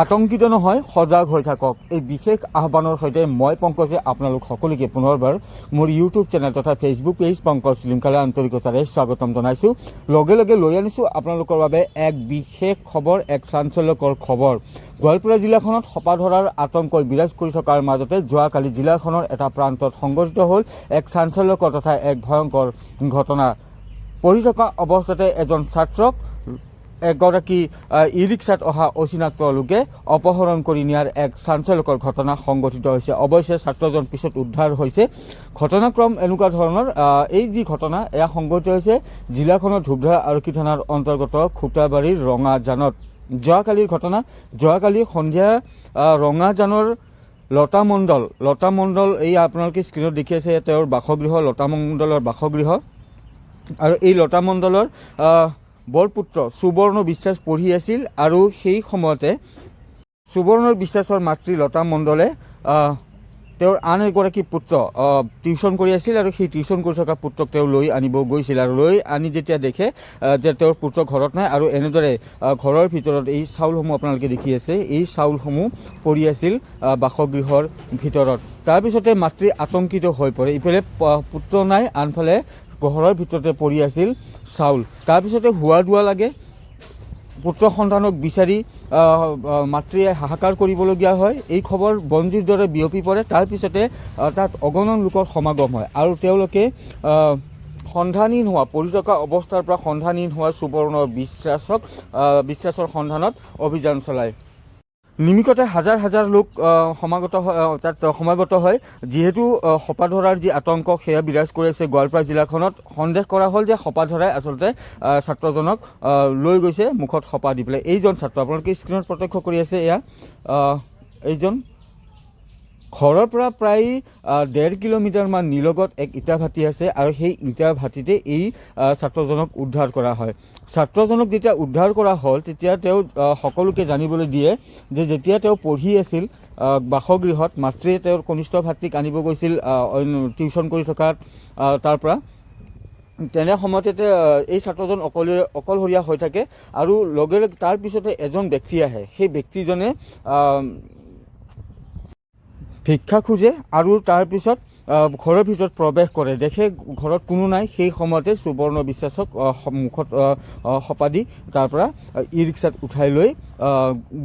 আতংকিত নহয়, সজাগ হৈ থাকক। এই বিশেষ আহ্বানৰ সৈতে মই পংকজে আপোনালোক সকলোকে পুনৰবাৰ মোৰ ইউটিউব চেনেল তথা ফেচবুক পেজ পংকজ লিমখালে আন্তৰিকতাৰে স্বাগতম জনাইছোঁ। লগে লগে লৈ আনিছোঁ আপোনালোকৰ বাবে এক বিশেষ খবৰ, এক চাঞ্চল্যকৰ খবৰ। গোৱালপাৰা জিলাখনত সপা ধৰাৰ আতংকই বিৰাজ কৰি থকাৰ মাজতে যোৱাকালি জিলাখনৰ এটা প্ৰান্তত সংঘটিত হ'ল এক চাঞ্চল্যকৰ তথা এক ভয়ংকৰ ঘটনা। পঢ়ি থকা অৱস্থাতে এজন ছাত্ৰক এগৰাকী ই ৰিক্সাত অহা অচিনাক্ত লোকে অপহৰণ কৰি নিয়াৰ এক চাঞ্চল্যকৰ ঘটনা সংঘটিত হৈছে। অৱশ্যে ছাত্ৰজন পিছত উদ্ধাৰ হৈছে। ঘটনাক্ৰম এনেকুৱা ধৰণৰ, এই যি ঘটনা এয়া সংঘটিত হৈছে জিলাখনৰ ধুবধাৰা আৰক্ষী থানাৰ অন্তৰ্গত খুটাবাৰীৰ ৰঙাজানত। যোৱাকালিৰ ঘটনা, যোৱাকালি সন্ধিয়া ৰঙাজানৰ লতা মণ্ডল এই আপোনালোকে স্ক্ৰীণত দেখি আছে তেওঁৰ বাসগৃহ, লতা মণ্ডলৰ বাসগৃহ। আৰু এই লতা মণ্ডলৰ বৰপুত্ৰ সুবৰ্ণ বিশ্বাস পঢ়ি আছিল আৰু সেই সময়তে সুবৰ্ণ বিশ্বাসৰ মাতৃ লতা মণ্ডলে তেওঁৰ আন এগৰাকী পুত্ৰ টিউশ্যন কৰি আছিল আৰু সেই টিউশ্যন কৰি থকা পুত্ৰক তেওঁ লৈ আনিব গৈছিল। আৰু লৈ আনি যেতিয়া দেখে যে তেওঁৰ পুত্ৰ ঘৰত নাই আৰু এনেদৰে ঘৰৰ ভিতৰত এই চাউলসমূহ আপোনালোকে দেখি আছে, এই চাউলসমূহ পৰি আছিল বাসগৃহৰ ভিতৰত। তাৰপিছতে মাতৃ আতংকিত হৈ পৰে। ইফালে পুত্ৰ নাই, আনফালে ঘৰৰ ভিতৰতে পৰি আছিল চাউল। তাৰপিছতে হোৱা দোৱা লাগে, পুত্ৰ সন্তানক বিচাৰি মাতৃয়ে হাহাকাৰ কৰিবলগীয়া হয়। এই খবৰ বনজুইৰ দৰে বিয়পি পৰে। তাৰপিছতে তাত অগণন লোকৰ সমাগম হয় আৰু তেওঁলোকে সন্ধানহীন হোৱা, পৰি থকা অৱস্থাৰ পৰা সন্ধানহীন হোৱা সুবৰ্ণ বিশ্বাসৰ সন্ধানত অভিযান চলায়। নিমিষতে হাজাৰ হাজাৰ লোক তাত সমাগত হয়। যিহেতু সপা ধৰাৰ যি আতংক সেয়া বিৰাজ কৰি আছে গোৱালপাৰা জিলাখনত, সন্দেহ কৰা হ'ল যে সপা ধৰাই আচলতে ছাত্ৰজনক লৈ গৈছে মুখত সপা দি পেলাই। এইজন ছাত্ৰ আপোনালোকে স্ক্ৰীণত প্ৰত্যক্ষ কৰি আছে, এয়া এইজন ঘৰৰ পৰা প্ৰায় 1.5 কিলোমিটাৰমান নিলগত এক ইটা ভাটি আছে আৰু সেই ইটা ভাটিতে এই ছাত্ৰজনক উদ্ধাৰ কৰা হয়। ছাত্ৰজনক যেতিয়া উদ্ধাৰ কৰা হ'ল তেতিয়া তেওঁ সকলোকে জানিবলৈ দিয়ে যে যেতিয়া তেওঁ পঢ়ি আছিল বাসগৃহত, মাতৃয়ে তেওঁৰ কনিষ্ঠ ভাতৃক আনিব গৈছিল টিউশ্যন কৰি থকা তাৰ পৰা। তেনে সময়তে এই ছাত্ৰজন অকলশৰীয়া হৈ থাকে আৰু লগে লগে তাৰপিছতে এজন ব্যক্তি আহে। সেই ব্যক্তিজনে ভিক্ষা খোজে আৰু তাৰপিছত ঘৰৰ ভিতৰত প্ৰৱেশ কৰে, দেখে ঘৰত কোনো নাই। সেই সময়তে সুবৰ্ণ বিশ্বাসক মুখত সপা দি তাৰ পৰা ই ৰিক্সাত উঠাই লৈ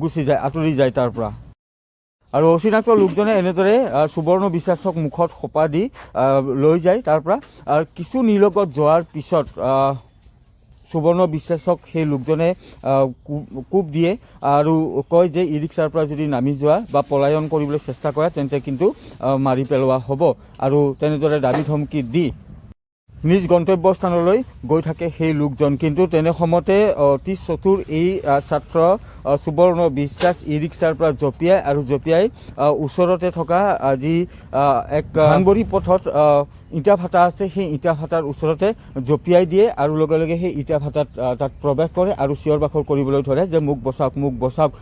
গুচি যায়, আঁতৰি যায় তাৰ পৰা। আৰু অচিনাক্ত লোকজনে এনেদৰে সুবৰ্ণ বিশ্বাসক মুখত সপা দি লৈ যায় তাৰ পৰা। কিছু নিলগত যোৱাৰ পিছত সুবৰ্ণ বিশ্বাসক সেই লোকজনে কোব দিয়ে আৰু কয় যে ই ৰিক্সাৰ পৰা যদি নামি যোৱা বা পলায়ন কৰিবলৈ চেষ্টা কৰা তেন্তে কিন্তু মাৰি পেলোৱা হ'ব। আৰু তেনেদৰে দাবী ধমকি দি নিজ গন্তব্যস্থানলৈ গৈ থাকে সেই লোকজন। কিন্তু তেনে সময়তে অতি চতুৰ এই ছাত্ৰ সুবৰ্ণ বিশ্বাস ই ৰিক্সাৰ পৰা জঁপিয়াই ওচৰতে থকা যি এক ধানবৰী পথত ইটা ভাটা আছে, সেই ইটা ভাটাৰ ওচৰতে জঁপিয়াই দিয়ে আৰু লগে লগে সেই ইটা ভাটাত তাত প্ৰৱেশ কৰে আৰু চিঞৰ বাখৰ কৰিবলৈ ধৰে যে মোক বচাওক, মোক বচাওক।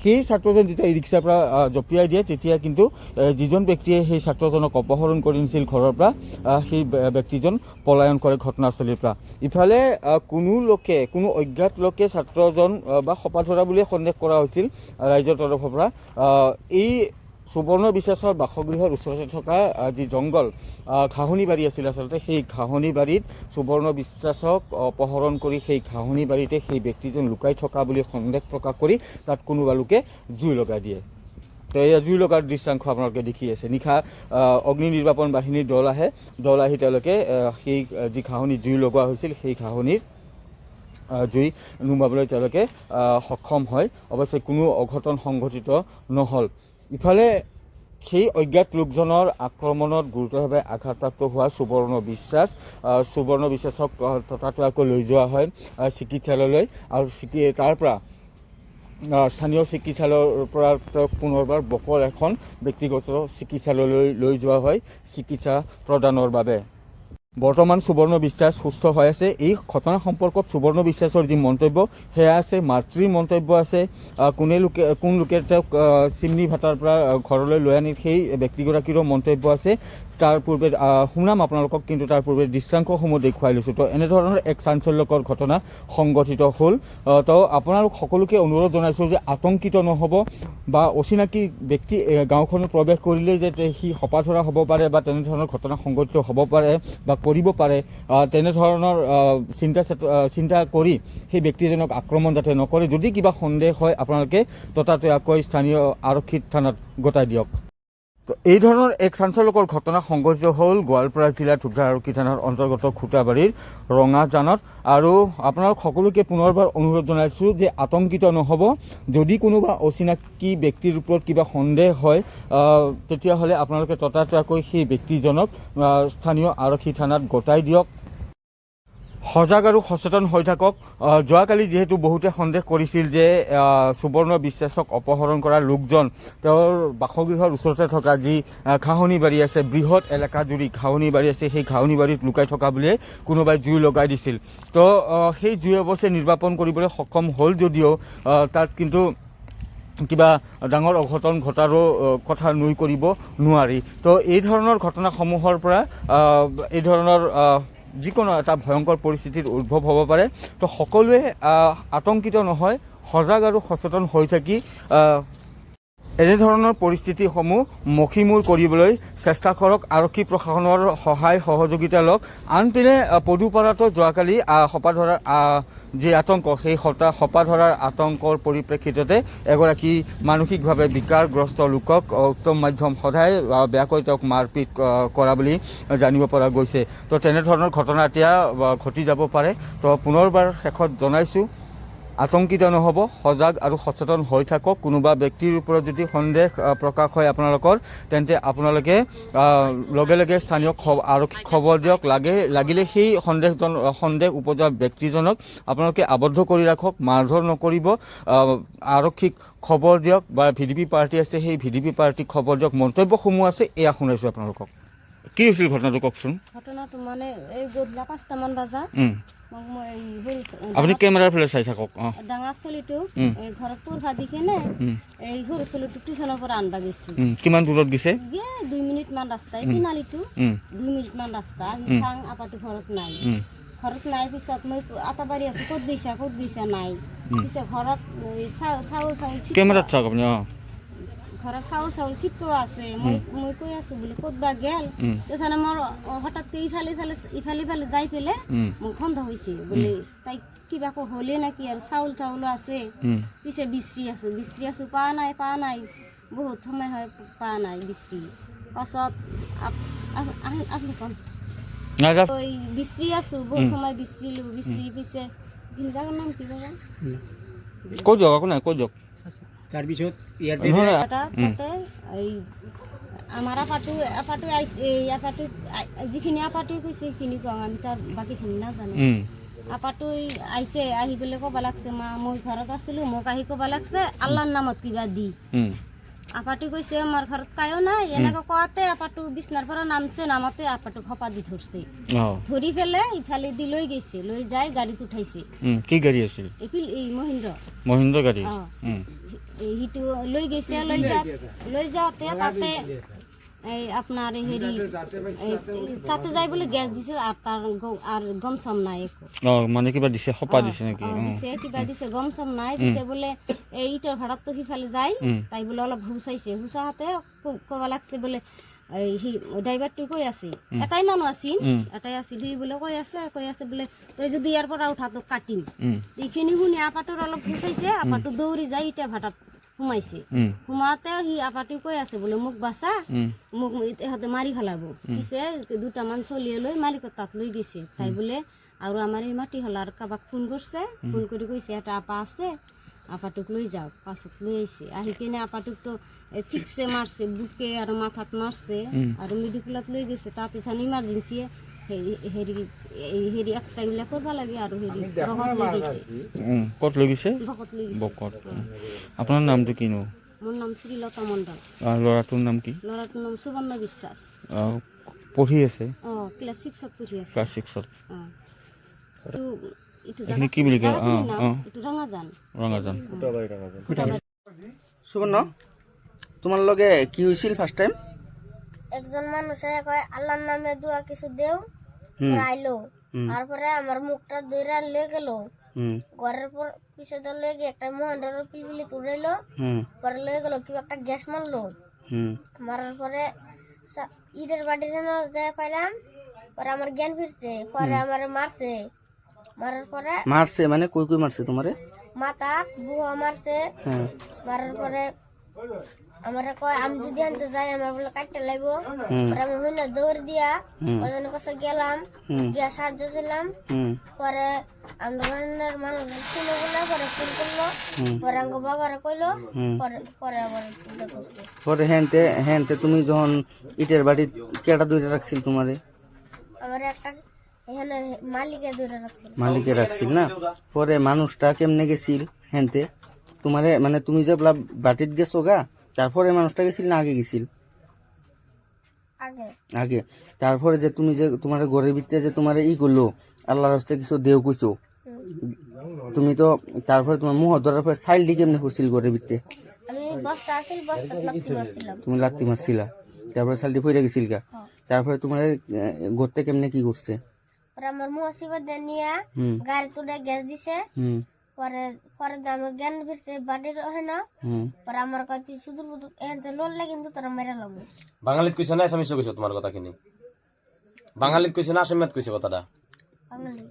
সেই ছাত্ৰজন যেতিয়া ই ৰিক্সাৰ পৰা জঁপিয়াই দিয়ে তেতিয়া কিন্তু যিজন ব্যক্তিয়ে সেই ছাত্ৰজনক অপহৰণ কৰি নিছিল ঘৰৰ পৰা, সেই ব্যক্তিজন পলায়ন কৰে ঘটনাস্থলীৰ পৰা। ইফালে কোনো অজ্ঞাত লোকে ছাত্ৰজন বা সপা ধৰা বুলিয়ে সন্দেহ কৰা হৈছিল ৰাইজৰ তৰফৰ পৰা। এই সুবৰ্ণ বিশ্বাসৰ বাসগৃহৰ ওচৰতে থকা যি জংঘল, ঘাঁহনি বাৰী আছিল আচলতে, সেই ঘাঁহনি বাৰীত সুবৰ্ণ বিশ্বাসক অপহৰণ কৰি সেই ঘাঁহনি বাৰীতে সেই ব্যক্তিজন লুকাই থকা বুলি সন্দেহ প্ৰকাশ কৰি তাত কোনোবা লোকে জুই লগাই দিয়ে। তো এয়া জুই লগাৰ দৃশ্যাংশ আপোনালোকে দেখি আছে। নিশা অগ্নি নিৰ্বাপন বাহিনীৰ দল আহি তেওঁলোকে সেই যি ঘাঁহনি জুই লগোৱা হৈছিল সেই ঘাঁহনিৰ জুই নুমাবলৈ তেওঁলোকে সক্ষম হয়। অৱশ্যে কোনো অঘটন সংঘটিত নহ'ল। ইফালে সেই অজ্ঞাত লোকজনৰ আক্ৰমণত গুৰুতৰভাৱে আঘাতপ্ৰাপ্ত হোৱা সুবৰ্ণ বিশ্বাসক ততাতৈয়াকৈ লৈ যোৱা হয় চিকিৎসালয়লৈ আৰু তাৰ পৰা স্থানীয় চিকিৎসালয়ৰ পৰা তেওঁক পুনৰবাৰ বকৰ এখন ব্যক্তিগত চিকিৎসালয়লৈ লৈ যোৱা হয় চিকিৎসা প্ৰদানৰ বাবে। বৰ্তমান সুবৰ্ণ বিশ্বাস সুস্থ হৈ আছে। এই ঘটনা সম্পৰ্কত সুবৰ্ণ বিশ্বাসৰ যি মন্তব্য সেয়া আছে, মাতৃৰ মন্তব্য আছে, কোন লোকে তেওঁক চিমনি ভাটাৰ পৰা ঘৰলৈ লৈ আনি সেই ব্যক্তিগৰাকীৰো মন্তব্য আছে। তাৰ পূৰ্বে শুনাম আপোনালোকক, কিন্তু তাৰ পূৰ্বে দৃশ্যাংশসমূহ দেখুৱাই লৈছোঁ। তো এনেধৰণৰ এক চাঞ্চল্যকৰ ঘটনা সংঘটিত হ'ল। তো আপোনালোক সকলোকে অনুৰোধ জনাইছোঁ যে আতংকিত নহ'ব, বা অচিনাকি ব্যক্তি গাঁওখনত প্ৰৱেশ কৰিলেই যে সি হপাধৰা হ'ব পাৰে বা তেনেধৰণৰ ঘটনা সংঘটিত হ'ব পাৰে বা কৰিব পাৰে, তেনেধৰণৰ চিন্তা কৰি সেই ব্যক্তিজনক আক্ৰমণ যাতে নকৰে। যদি কিবা সন্দেহ হয় আপোনালোকে ততাতৈয়াকৈ স্থানীয় আৰক্ষী থানাত গতাই দিয়ক। তো এই ধৰণৰ এক চাঞ্চল্যকৰ ঘটনা সংঘটিত হ'ল গোৱালপাৰা জিলাৰ ধুবজান আৰক্ষী থানাৰ অন্তৰ্গত খুটাবাৰীৰ ৰঙাজানত। আৰু আপোনালোক সকলোকে পুনৰবাৰ অনুৰোধ জনাইছোঁ যে আতংকিত নহ'ব। যদি কোনোবা অচিনাকি ব্যক্তিৰ ওপৰত কিবা সন্দেহ হয় তেতিয়াহ'লে আপোনালোকে ততাতৈয়াকৈ সেই ব্যক্তিজনক স্থানীয় আৰক্ষী থানাত গতাই দিয়ক। সজাগ আৰু সচেতন হৈ থাকক। যোৱাকালি যিহেতু বহুতে সন্দেহ কৰিছিল যে সুবৰ্ণ বিশ্বাসক অপহৰণ কৰা লোকজন তেওঁৰ বাসগৃহৰ ওচৰতে থকা যি ঘাঁহনি বাৰী আছে, বৃহৎ এলেকা জুৰি ঘাঁহনি বাৰী আছে, সেই ঘাঁহনি বাৰীত লুকাই থকা বুলিয়ে কোনোবাই জুই লগাই দিছিল। তো সেই জুই অৱশ্যে নিৰ্বাপন কৰিবলৈ সক্ষম হ'ল যদিও তাত কিন্তু কিবা ডাঙৰ অঘটন ঘটাৰো কথা নুই কৰিব নোৱাৰি। তো এই ধৰণৰ ঘটনাসমূহৰ পৰা এই ধৰণৰ যিকোনো এটা ভয়ংকৰ পৰিস্থিতিৰ উদ্ভৱ হ'ব পাৰে। তো সকলোৱে আতংকিত নহয়, সজাগ আৰু সচেতন হৈ থাকি এনেধৰণৰ পৰিস্থিতিসমূহ মষিমূৰ কৰিবলৈ চেষ্টা কৰক। আৰক্ষী প্ৰশাসনৰ সহায় সহযোগিতা লওক। আনপিনে পদুপাৰাতো যোৱাকালি হপাধৰাৰ যি আতংক, সেই হপাধৰাৰ আতংকৰ পৰিপ্ৰেক্ষিততে এগৰাকী মানসিকভাৱে বিকাৰগ্ৰস্ত লোকক উত্তম মাধ্যম সদায় বেয়াকৈ তেওঁক মাৰপিট কৰা বুলি জানিব পৰা গৈছে। তো তেনেধৰণৰ ঘটনা এতিয়া ঘটি যাব পাৰে। তো পুনৰবাৰ শেষত জনাইছোঁ, আতংকিত নহ'ব, সজাগ আৰু সচেতন হৈ থাকক। কোনোবা ব্যক্তিৰ ওপৰত যদি সন্দেহ প্ৰকাশ হয় আপোনালোকৰ, তেন্তে আপোনালোকে লগে লগে স্থানীয় আৰক্ষীক খবৰ দিয়ক। লাগিলে সেই সন্দেহ উপজোৱা ব্যক্তিজনক আপোনালোকে আবদ্ধ কৰি ৰাখক, মাৰধৰ নকৰিব, আৰক্ষীক খবৰ দিয়ক, বা VDP পাৰ্টি আছে সেই VDP পাৰ্টিক খবৰ দিয়ক। মন্তব্যসমূহ আছে এয়া শুনাইছোঁ আপোনালোকক। কি হৈছিল ঘটনাটো কওকচোন। ঘটনাটো মানে এই গধূলা 5টামান বজাত আপুনি কেমেৰাৰ ফালে চাই থাকক। ডাঙৰ চলিটো ঘৰত পঢ়া দি কেনে এই সৰু চলিটো টিউচনৰ পৰা আনবা গৈছিল। কিমান দূৰত গৈছে? 2 মিনিটমান ৰাস্তা, এই তিনালিটো 2 মিনিটমান ৰাস্তা। চাং আপাটো ঘৰত নাই। পিছত মই আটা বাৰী আছো, ক'ত গৈছা নাই। পিছত ঘৰত চাউল কেমেৰাত চাওক আপুনি। ঘৰত চাউল চিটকো আছে। মই কৈ আছো বোলে ক'ত বা গেল। তাৰপিছত মোৰ হঠাৎ ইফালে যাই পেলাই মোক সন্দেহ হৈছে বোলে তাই কিবা হ'লে নাকি, আৰু চাউলো আছে। পিছে বিচৰি আছো, পোৱা নাই। বহুত সময় হয় পোৱা নাই বিচৰি। পাছত বিচৰি আছো, বহুত সময় বিচৰিলো। পিছে জাগাৰ নাম কি জাগা? কৈ দিয়ক, একো নাই, কৈ দিয়ক। তাৰপিছত আমাৰ আপাটো যিখিনি আপাটোৱে কৈছে সেইখিনি কওঁ, আমি তাৰ বাকীখিনি নাজানো। আপাটো আহিছে, আহি পেলাই ক'ব লাগছে, মা মই ঘৰত আছিলো, মোক আহি ক'ব লাগছে আল্লাহৰ নামত কিবা দি। আপাটো কৈছে আমাৰ ঘৰত কায়ো নাই। এনেকৈ কোৱাতে আপাটো বিচনাৰ পৰা নামতে আপাটোক হপা দি ধৰছে। ধৰি পেলাই ইফালে দি লৈ গৈছে, লৈ যাই গাড়ীত উঠাইছে। কি গাড়ী আছিল? এই মহিন্দ্ৰ গাড়ী। সিটো লৈ গৈছে, লৈ যাওঁতে তাতে এই আপোনাৰ তাতে যাই বোলে গেছ দিছে, আর গম চম নাই একো। মানে কিবা দিছে, হপা দিছে নাকি? কিবা দিছে, গম চম নাই। পিছে বোলে এই ইটাৰ ভাড়াত তো সিফালে যাই, তাই বোলে অলপ হুচাইছে। হুচাহাতে ক'ব লাগছে বোলে সি ড্ৰাইভাৰটো কৈ আছে, এটাই মানুহ আছিল, সি বোলে কৈ আছে বোলে তই যদি ইয়াৰ পৰা উঠা তোক কাটিম। এইখিনি শুনি আপাটোৰ অলপ হুচাইছে। আপাটো দৌৰি যাই ইটা ভাটাত সোমাইছে। সোমাওতে সি আপাটো কৈ আছে বোলে মোক বাচা, মোক ইহঁতে মাৰি পেলাব। পিছে 2টামান চলিয়ে লৈ মালিকৰ তাত লৈ গৈছে। তাই বোলে আৰু আমাৰ এই মাটি হলাৰ কাৰোবাক ফোন কৰিছে, ফোন কৰি কৈছে এটা আপা আছে, আপাটোক লৈ যাওক। পাছত লৈ আহিছে। আহি কিনে আপাটোক তো ঠিকছে মারছে, বুকে আর মাথাত মারছে। আর মেডিকেলত লৈ গৈছে। তাত এখানে ইমার্জেন্সি হেৰি এক্সট্রা গিলা করবা লাগে। আর বকত লৈ গৈছে। ক'ত লৈ গৈছে? বকত লৈ গৈছে। বকত। আপোনাৰ নামটো কিনো? মোৰ নাম শ্ৰীলতা মণ্ডল। ল'ৰাটোৰ নাম কি? ল'ৰাটোৰ নাম সুবৰ্ণ বিশ্বাস। পঢ়ি আছে ক্লাছ 6ত পঢ়ি আছে ক্লাছ 6ত এইটো এইখিনি কি বুলি কয় এইটো ৰঙাজান সুবৰ্ণ তোমাৰ লগে কি হৈছিল ফাৰ্ষ্ট টাইম একজন মানুষে কয় আল্লাহর নামে দোয়া কিছু দেও আইলো তারপরে আমার মুখটা দইরা লয়ে গেল ঘরের পর পিছনে লয়ে গিয়ে একটা মহেন্দ্র পিলপিলি তুড়াইলো পরে লয়ে গেল কি একটা গ্যাস মারলো মারার পরে ইটের বাড়ির যায় পাইলাম পরে আমার জ্ঞান ফিরছে পরে আমার মারছে মারার পরে মারছে মানে কই কই মারছে তোমারে মাথা বুয়া মারছে মারার পরে আমার কয় আমি যদি আনতে যাই আমার বলে কাটতে লাগবো পরে আমি হইনা দৌড় দিয়া ওজন কাছে গেলাম গিয়া সাহায্য ছিলাম পরে আন্দোলনের মানুষ শুনে বলে পরে ফোন করলো পরে আঙ্গ বাবারা কইলো পরে আবার পরে হেনতে তুমি যখন ইটের বাড়ি কেটা দূরে রাখছিল তোমারে আমার একটা এখানে মালিকে রাখছিল না পরে মানুষটা কেমনে গেছিল হেনতে তোমারে মানে তুমি যে বাটিত গেছো গা তারপরে মানুষটা গেছিল না আগে গেছিল আগে তারপরে যে তুমি যে তোমার ঘরের ভিতরে যে তোমার করলো আল্লাহর রাস্তায় কিছু দেও কইছো তুমি তো তারপরে তোমার মুহ ধরার পরে সাইল দি কেমনে করছিল ঘরের ভিতরে তুমি লাত্তি মারছিলা তারপরে সাইলটি পড়ে গেছিল গা তারপরে তোমার ঘরতে কেমনে কি করছে আমার মুসিবত নিয়ে গাড়ি তুলে গ্যাস দিছে পরে পরে আমার জ্ঞান ফিরছে বাড়ির হয় না পরে আমার কাছে শুধু লড়লে কিন্তু তারা মেরে লাগবে বাঙালিত কইছে না আসামিস কইছে তোমার কথা কিনি বাঙালিত কইছে না আসামিয়াত কইছে কথাটা বাঙালি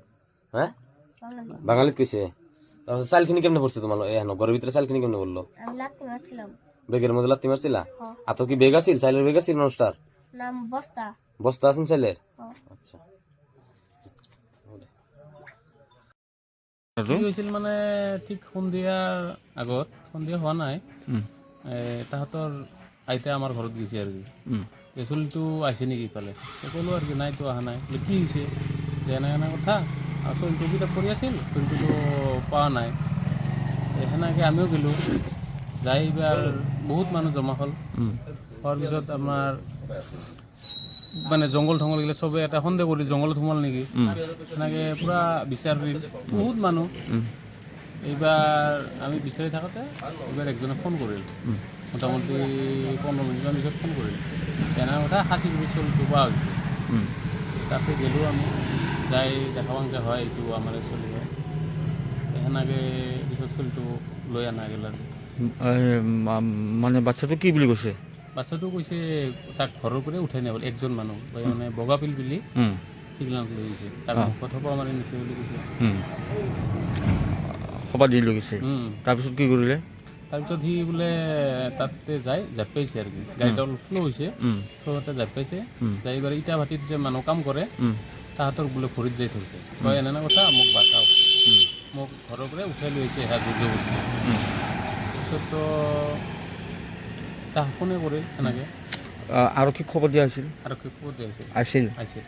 হ্যাঁ বাঙালিত কইছে তাহলে চালখিনি কেমনে পড়ছে তোমার এখন ঘরের ভিতরে চালখিনি কেমনে বললো আমি লাত্তি মারছিলাম বেগের মধ্যে লাত্তি মারছিলা আর তো কি বেগ আছিল চাইলের বেগ আছিল মানুষটার নাম বস্তা বস্তা আছেন চাইলের আচ্ছা কি হৈছিল মানে ঠিক সন্ধিয়াৰ আগত সন্ধিয়া হোৱা নাই তাহাঁতৰ আইতা আমাৰ ঘৰত গৈছে আৰু কি চলিটো আহিছে নেকি ইফালে ক'লো আৰু কি নাইতো অহা নাই বোলে কি হৈছে যে এনে কথা আৰু চলিটো কিতাপ পঢ়ি আছিল চলিটোতো পোৱা নাই সেনেকৈ আমিও গ'লোঁ যাই এইবাৰ বহুত মানুহ জমা হ'ল হোৱাৰ পিছত আমাৰ মানে জংঘল থংঘল গেলে চবে এটা সন্দেহ কৰি জংঘলত সোমাল নেকি সেনেকৈ পূৰা বিচাৰিল বহুত মানুহ এইবাৰ আমি বিচাৰি থাকোঁতে এইবাৰ একজনে ফোন কৰিল মোটামুটি 15 মিনিটৰ পিছত ফোন কৰিল তেনে কথা 60 মিনিট চলিটো পোৱা হৈছে তাতে গ'লোঁ আমি যাই দেখাবাংকে হয় এইটো আমাৰ চলি হয় সেনেকৈ পিছত চলিটো লৈ অনা গ'ল আৰু মানে বাচ্চাটো কি বুলি কৈছে বাচ্চাটো কৈছে তাক ঘৰৰ পৰাই উঠাই নিয়ে একজন মানুহ মানে বগা পিল বুলি সিগিলাক লৈ গৈছে তাক কথা পোৱা মাৰি নিছে বুলি কৈছে সভা দি লৈ গৈছে তাৰপিছত কি কৰিলে তাৰপিছত সি বোলে তাতে যাই জাপ পাইছে আৰু কি গাড়ীটা অলপ শ্ল' হৈছে শ্ল'তে জাপ পাইছে যাই এইবাৰ ইটা ভাটিত যে মানুহ কাম কৰে তাহাঁতৰ বোলে ভৰিত যাই থৈছে তই এনে কথা মোক বাচাও মোক ঘৰৰ পৰাই উঠাই লৈ আহিছে সেয়া যুদ্ধ কৰিছে তাৰপিছততো তাক ফোনে কৰিল সেনেকৈ আৰক্ষীক খবৰ দিয়া হৈছিল আৰক্ষীক খবৰ দিয়া হৈছিল আছিল আহিছিল